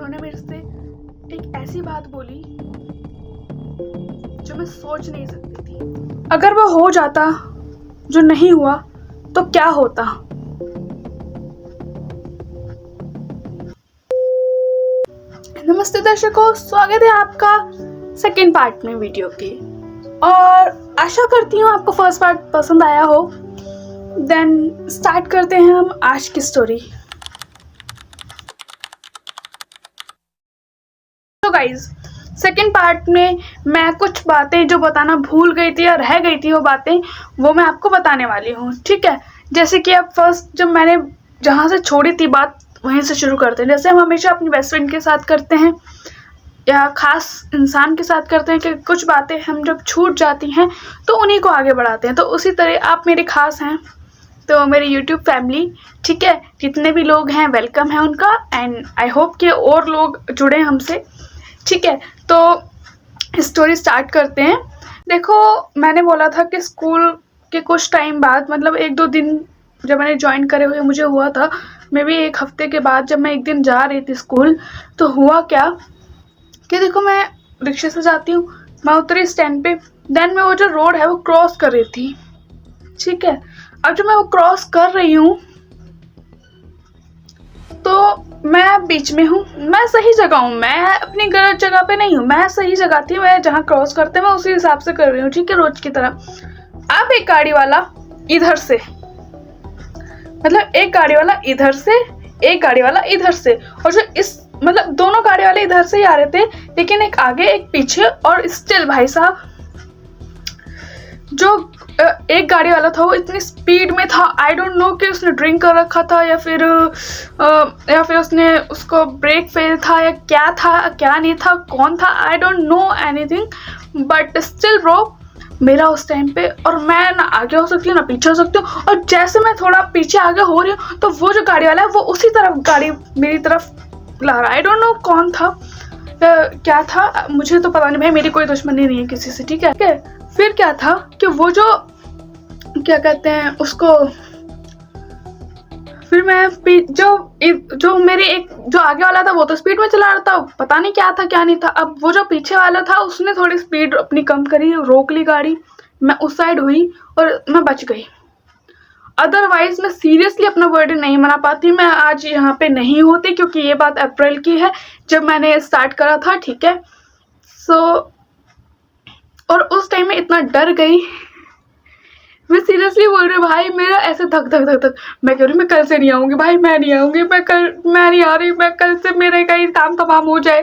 उन्होंने मेरे से एक ऐसी बात बोली जो मैं सोच नहीं सकती थी। अगर वो हो जाता जो नहीं हुआ तो क्या होता। नमस्ते दर्शकों, स्वागत है आपका सेकंड पार्ट में वीडियो के, और आशा करती हूँ आपको फर्स्ट पार्ट पसंद आया हो। देन स्टार्ट करते हैं हम आज की स्टोरी। तो गाइज, सेकंड पार्ट में मैं कुछ बातें जो बताना भूल गई थी या रह गई थी, वो बातें वो मैं आपको बताने वाली हूँ, ठीक है। जैसे कि अब फर्स्ट जब मैंने जहाँ से छोड़ी थी बात वहीं से शुरू करते हैं। जैसे हम हमेशा अपनी बेस्ट फ्रेंड के साथ करते हैं या खास इंसान के साथ करते हैं कि कुछ बातें हम जब छूट जाती हैं तो उन्हीं को आगे बढ़ाते हैं। तो उसी तरह आप मेरे खास हैं, तो मेरी यूट्यूब फैमिली, ठीक है, जितने भी लोग हैं वेलकम है उनका, एंड आई होप कि और लोग जुड़े हमसे, ठीक है। तो स्टोरी स्टार्ट करते हैं। देखो, मैंने बोला था कि स्कूल के कुछ टाइम बाद, मतलब 1-2 दिन जब मैंने ज्वाइन करे हुए मुझे हुआ था, मे बी 1 हफ्ते के बाद जब मैं एक दिन जा रही थी स्कूल, तो हुआ क्या कि देखो, मैं रिक्शे से जाती हूँ, मैं उतरी स्टैंड पे, देन मैं वो जो रोड है वो क्रॉस कर रही थी, ठीक है। अब जब मैं वो क्रॉस कर रही हूँ तो मैं बीच में हूँ, मैं सही जगह हूँ, मैं अपनी गलत जगह पे नहीं हूँ, मैं सही जगह थी, मैं जहाँ क्रॉस करते मैं उसी हिसाब से कर रही हूँ, ठीक है, रोज की तरह। अब एक गाड़ी वाला इधर से, मतलब एक गाड़ी वाला इधर से, एक गाड़ी वाला इधर से, और जो इस मतलब दोनों गाड़ी वाले इधर से ही आ रहे थे, लेकिन एक आगे एक पीछे, और स्टिल भाई साहब जो एक गाड़ी वाला था वो इतनी स्पीड में था, आई डोंट नो कि उसने ड्रिंक कर रखा था या फिर उसने उसको ब्रेक फेल था या क्या था, क्या नहीं था, कौन था, I don't know anything, but still bro, मेरा उस टाइम पे, और मैं ना आगे हो सकती हूँ ना पीछे हो सकती हूँ, और जैसे मैं थोड़ा पीछे आगे हो रही हूँ तो वो जो गाड़ी वाला है वो उसी तरफ गाड़ी मेरी तरफ ला रहा है। आई डोंट नो कौन था, क्या था, मुझे तो पता नहीं भाई, मेरी कोई दुश्मनी नहीं है किसी से, ठीक है। फिर क्या था कि वो जो क्या कहते हैं उसको, फिर मैं जो मेरे एक जो आगे वाला था वो तो स्पीड में चला रहा था, पता नहीं क्या था क्या नहीं था। अब वो जो पीछे वाला था उसने थोड़ी स्पीड अपनी कम करी, रोक ली गाड़ी, मैं उस साइड हुई और मैं बच गई। अदरवाइज मैं सीरियसली अपना बर्थडे नहीं मना पाती, मैं आज यहाँ पे नहीं होती, क्योंकि ये बात अप्रैल की है जब मैंने स्टार्ट करा था, ठीक है। सो और उस टाइम में इतना डर गई, मैं सीरियसली बोल रही हूँ भाई, मेरा ऐसे धक धक धक धक, मैं कह रही हूँ मैं कल से नहीं आऊँगी भाई, मैं नहीं आऊँगी, मैं नहीं आ रही, मैं कल से मेरे का ही काम तमाम हो जाए,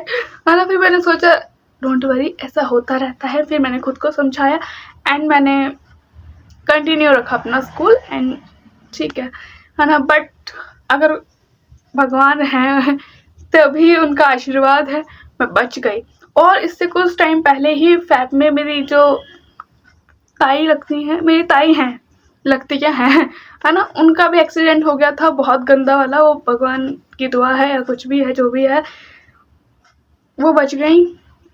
है ना। फिर मैंने सोचा डोंट वरी, ऐसा होता रहता है। फिर मैंने खुद को समझाया एंड मैंने कंटिन्यू रखा अपना स्कूल, एंड ठीक है ना। बट अगर भगवान है तभी उनका आशीर्वाद है, मैं बच गई। और इससे कुछ टाइम पहले ही फैब में मेरी जो ताई लगती हैं, मेरी ताई हैं, लगती क्या है ना, उनका भी एक्सीडेंट हो गया था, बहुत गंदा वाला। वो भगवान की दुआ है या कुछ भी है, जो भी है, वो बच गई,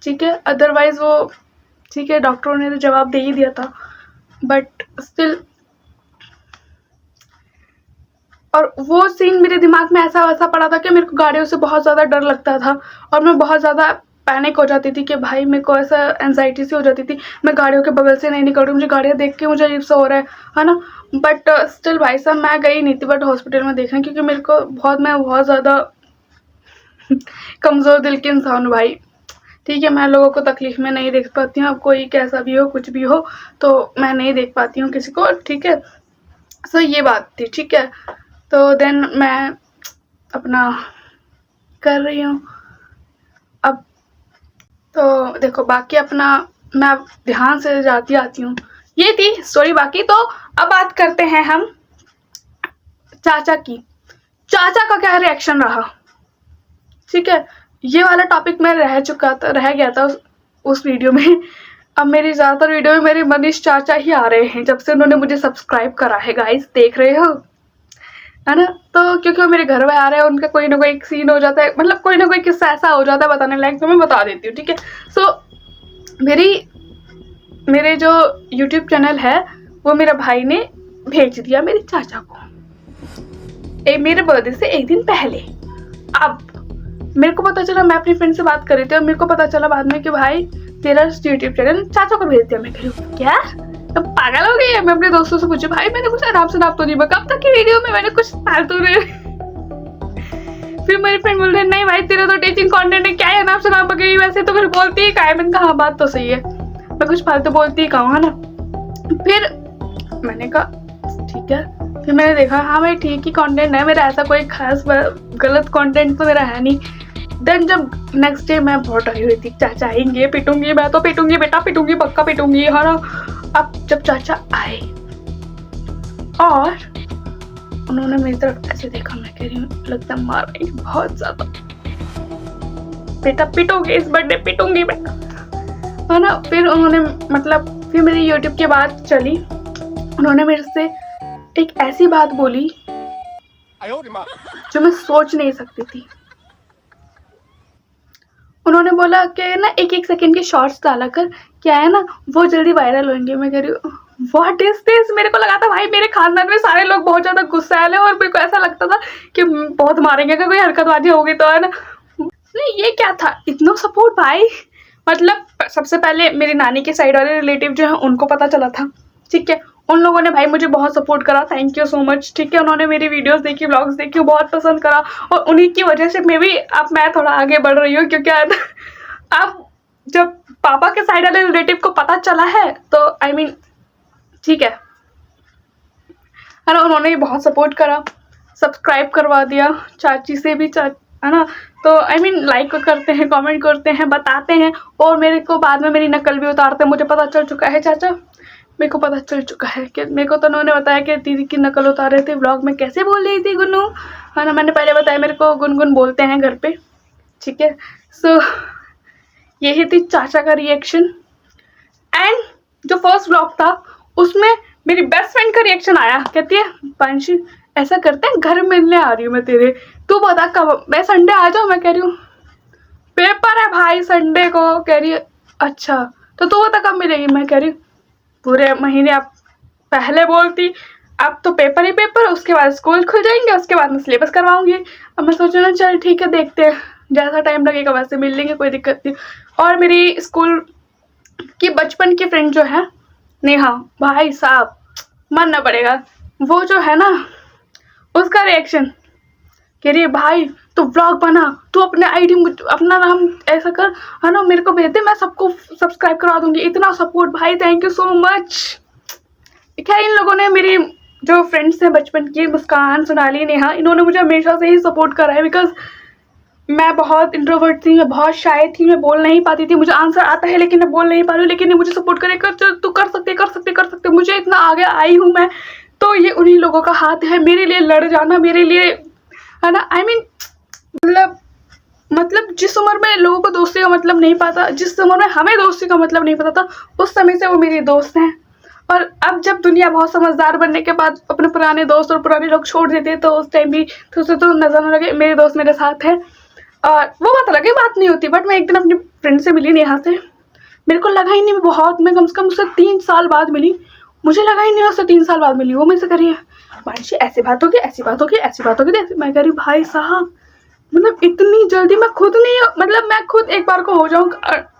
ठीक है। अदरवाइज वो, ठीक है, डॉक्टरों ने तो जवाब दे ही दिया था, बट स्टिल। और वो सीन मेरे दिमाग में ऐसा वैसा पड़ा था कि मेरे को गाड़ियों से बहुत ज़्यादा डर लगता था, और मैं बहुत ज़्यादा पैनिक हो जाती थी कि भाई मेरे को ऐसा एंजाइटी सी हो जाती थी, मैं गाड़ियों के बगल से नहीं निकल रही, मुझे गाड़ियाँ देख के मुझे अजीब सा हो रहा है ना। बट स्टिल भाई साहब, मैं गई नहीं थी बट हॉस्पिटल में देखने, क्योंकि मेरे को मैं बहुत ज़्यादा कमज़ोर दिल की इंसान हूँ भाई, ठीक है। मैं लोगों को तकलीफ में नहीं देख पाती हूँ, अब कोई कैसा भी हो, कुछ भी हो, तो मैं नहीं देख पाती हूँ किसी को, ठीक है। सो ये बात थी, ठीक है। तो देन मैं अपना कर रही हूँ अब। तो देखो, बाकी अपना मैं ध्यान से जाती आती हूँ, ये थी स्टोरी बाकी। तो अब बात करते हैं हम चाचा की। चाचा का क्या रिएक्शन रहा, ठीक है। ये वाला टॉपिक में रह गया था उस वीडियो में। अब मेरी ज़्यादातर वीडियो में मेरे मनीष चाचा ही आ रहे हैं, जब से उन्होंने मुझे सब्सक्राइब करा है, गाइस देख रहे हो, है ना। तो क्योंकि वो मेरे घर में आ रहे हैं, उनका कोई ना कोई सीन हो जाता है, मतलब कोई ना कोई किस्सा ऐसा हो जाता है बताने लायक, तो मैं बता देती हूँ, ठीक है। सो मेरे जो यूट्यूब चैनल है वो मेरा भाई ने भेज दिया मेरे चाचा को, मेरे बर्थडे से एक दिन पहले। अब मेरे को पता चला, मैं अपनी फ्रेंड से बात कर रही थी और मेरे को पता चला बाद में कि भाई तेरा यूट्यूब चैनल चाचा को भेज दिया। मैं कह रही हूँ क्या, तो पागल हो गई है। मैं अपने दोस्तों से पूछी, भाई मैंने कुछ आराम से नाप तो नहीं, कब तक की वीडियो में मैंने कुछ फालतू नहीं। फिर मेरी फ्रेंड बोल रही नहीं भाई तेरा तो टीचिंग कंटेंट है, क्या है नाप से नाप गई, वैसे तो फिर बोलती ही का है। मैंने कहा हाँ बात तो सही है, मैं कुछ फालतू बोलती ही कहूँ, है ना। फिर मैंने कहा ठीक है, फिर मैंने देखा हाँ भाई ठीक ही कंटेंट है मेरा, ऐसा कोई खास गलत कंटेंट तो मेरा है नहीं। देन जब नेक्स्ट डे मैं बहुत डरी हुई थी, चाचा आएंगे पिटूंगी, मैं तो पिटूंगी बेटा, पिटूंगी पक्का पिटूंगी, है ना। अब जब चाचा आए और उन्होंने मेरी तरफ ऐसे देखा, मैं कह रही हूँ लगता है मार रही बहुत ज्यादा, बेटा पिटोगे इस बर्थडे, पिटूंगी बेटा, है ना। फिर उन्होंने मतलब फिर मेरी यूट्यूब की बात चली, उन्होंने मेरे से एक ऐसी बात बोली जो मैं सोच नहीं सकती थी। उन्होंने बोला कि ना एक सेकंड के शॉर्ट्स डाला कर, क्या है ना वो जल्दी वायरल होंगे। मैं कह रही हूँ व्हाट इज दिस। मेरे को लगा था भाई मेरे खानदान में सारे लोग बहुत ज्यादा गुस्सैल है और मेरे को ऐसा लगता था कि बहुत मारेंगे अगर कोई हरकतबाजी होगी तो, है ना। नहीं ये क्या था, इतना सपोर्ट भाई। मतलब सबसे पहले मेरी नानी के साइड वाले रिलेटिव जो है उनको पता चला था, ठीक है, उन लोगों ने भाई मुझे बहुत सपोर्ट करा, थैंक यू सो मच, ठीक है। उन्होंने मेरी वीडियोस देखी, व्लॉग्स देखी, बहुत पसंद करा और उन्हीं की वजह से मैं थोड़ा आगे बढ़ रही हूँ, क्योंकि अब जब पापा के साइड वाले रिलेटिव को पता चला है तो आई मीन ठीक है ना। उन्होंने भी बहुत सपोर्ट करा, सब्सक्राइब करवा दिया, चाची से भी है ना। तो आई मीन लाइक करते हैं, कमेंट करते हैं, बताते हैं और मेरे को बाद में मेरी नकल भी उतारते हैं। मुझे पता चल चुका है चाचा, मेरे को पता चल चुका है कि मेरे को तो उन्होंने बताया कि दीदी की नकल उतार रहे थे, व्लॉग में कैसे बोल रही थी गुन्नू, है ना। मैंने पहले बताया मेरे को गुनगुन बोलते हैं घर पे, ठीक है। सो यही थी चाचा का रिएक्शन। एंड जो फर्स्ट व्लॉग था उसमें मेरी बेस्ट फ्रेंड का रिएक्शन आया, कहती है पांशी ऐसा करते हैं घर मिलने आ रही हूँ मैं तेरे, तू बता कब, मैं संडे आ जाऊँ। मैं कह रही हूँ पेपर है भाई संडे को। कह रही है अच्छा तो तू बता कब मिलेगी। मैं कह रही हूँ पूरे महीने आप पहले बोलती, अब तो पेपर ही पेपर, उसके बाद स्कूल खुल जाएंगे, उसके बाद मैं सिलेबस करवाऊंगी। अब मैं सोच रही हूँ चल ठीक है देखते हैं, जैसा टाइम लगेगा वैसे मिल लेंगे, कोई दिक्कत नहीं। और मेरी स्कूल की बचपन की फ्रेंड जो है नेहा, भाई साहब मानना पड़ेगा, वो जो है ना उसका रिएक्शन, कह रही है भाई तू व्लॉग बना, तू अपने आईडी अपना नाम ऐसा कर, है ना, मेरे को भेज दे, मैं सबको सब्सक्राइब करा दूंगी। इतना सपोर्ट भाई, थैंक यू सो मच। खैर इन लोगों ने, मेरी जो फ्रेंड्स हैं बचपन की, मुस्कान, सोनाली, नेहा, इन्होंने मुझे हमेशा से ही सपोर्ट करा है। बिकॉज मैं बहुत इंट्रोवर्ट थी, मैं बहुत शाय थी, मैं बोल नहीं पाती थी, मुझे आंसर आता है लेकिन मैं बोल नहीं पा रही हूँ, लेकिन मुझे सपोर्ट करे कर, तू कर सकते कर सकते कर सकते, मुझे इतना आगे आई हूँ मैं। तो ये उन्हीं लोगों का हाथ है मेरे लिए लड़ जाना, मेरे लिए, है ना। आई मीन मतलब जिस उम्र में लोगों को दोस्ती का मतलब नहीं पता, जिस उम्र में हमें दोस्ती का मतलब नहीं पता था, उस समय से वो मेरी दोस्त हैं। और अब जब दुनिया बहुत समझदार बनने के बाद अपने पुराने दोस्त और पुराने लोग छोड़ देते हैं, तो उस टाइम भी तो उसे तो नजर न लगे मेरे दोस्त मेरे साथ है। और वो बात अलग है, बात नहीं होती। बट मैं एक दिन अपनी फ्रेंड से मिली नेहा से, मेरे को लगा ही नहीं मैं कम से कम उससे 3 साल बाद मिली, मुझे लगा ही नहीं उससे 3 साल बाद मिली। वो मुझसे कह रही है मानसी ऐसी बात होगी, ऐसी बात होगी, ऐसी बात होगी। मैं कह रही भाई साहब मतलब इतनी जल्दी मैं खुद नहीं, मतलब मैं खुद एक बार को हो जाऊँ,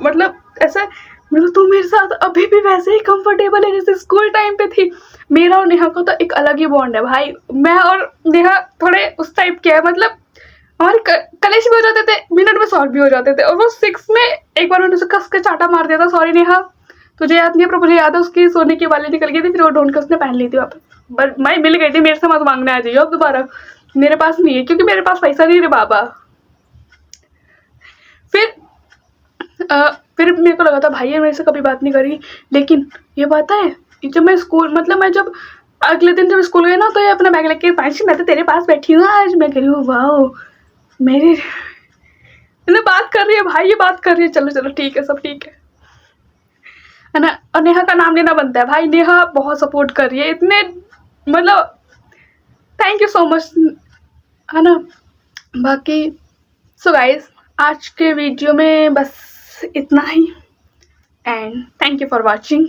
मतलब ऐसा, मतलब तू मेरे साथ अभी भी वैसे ही कंफर्टेबल है जैसे स्कूल टाइम पे थी। मेरा और नेहा को तो एक अलग ही बॉन्ड है भाई। मैं और नेहा थोड़े उस टाइप के है, मतलब हमारे कलेश भी हो जाते थे, मिनट में सॉल्व भी हो जाते थे। और वो 6 में एक बार मैंने उसे कस के चाटा मार दिया था, सॉरी नेहा तुझे याद नहीं है, पर मुझे याद है उसकी सोने की वाली निकल गई थी, फिर वो ढूंढ के उसने पहन ली थी वापस। बट मैं मिल गई थी, मेरे से मत मांगने आ जाइए अब दोबारा, मेरे पास नहीं है, क्योंकि मेरे पास पैसा नहीं रे बाबा। फिर मेरे को लगा था भाई ये मेरे से कभी बात नहीं करी, लेकिन ये बात है जब मैं स्कूल, मतलब मैं जब अगले दिन जब स्कूल गई ना, तो ये अपना बैग लेके पांची मैं तो तेरे पास बैठी हूँ आज। मैं कह रही हूँ वाह मेरे बात कर रही है भाई, ये बात कर रही है, चलो चलो ठीक है, सब ठीक है ना। और नेहा का नाम लेना बनता है भाई, नेहा बहुत सपोर्ट कर रही है, इतने मतलब थैंक यू सो मच, है ना। बाकी सो गाइस आज के वीडियो में बस इतना ही, and thank you for watching.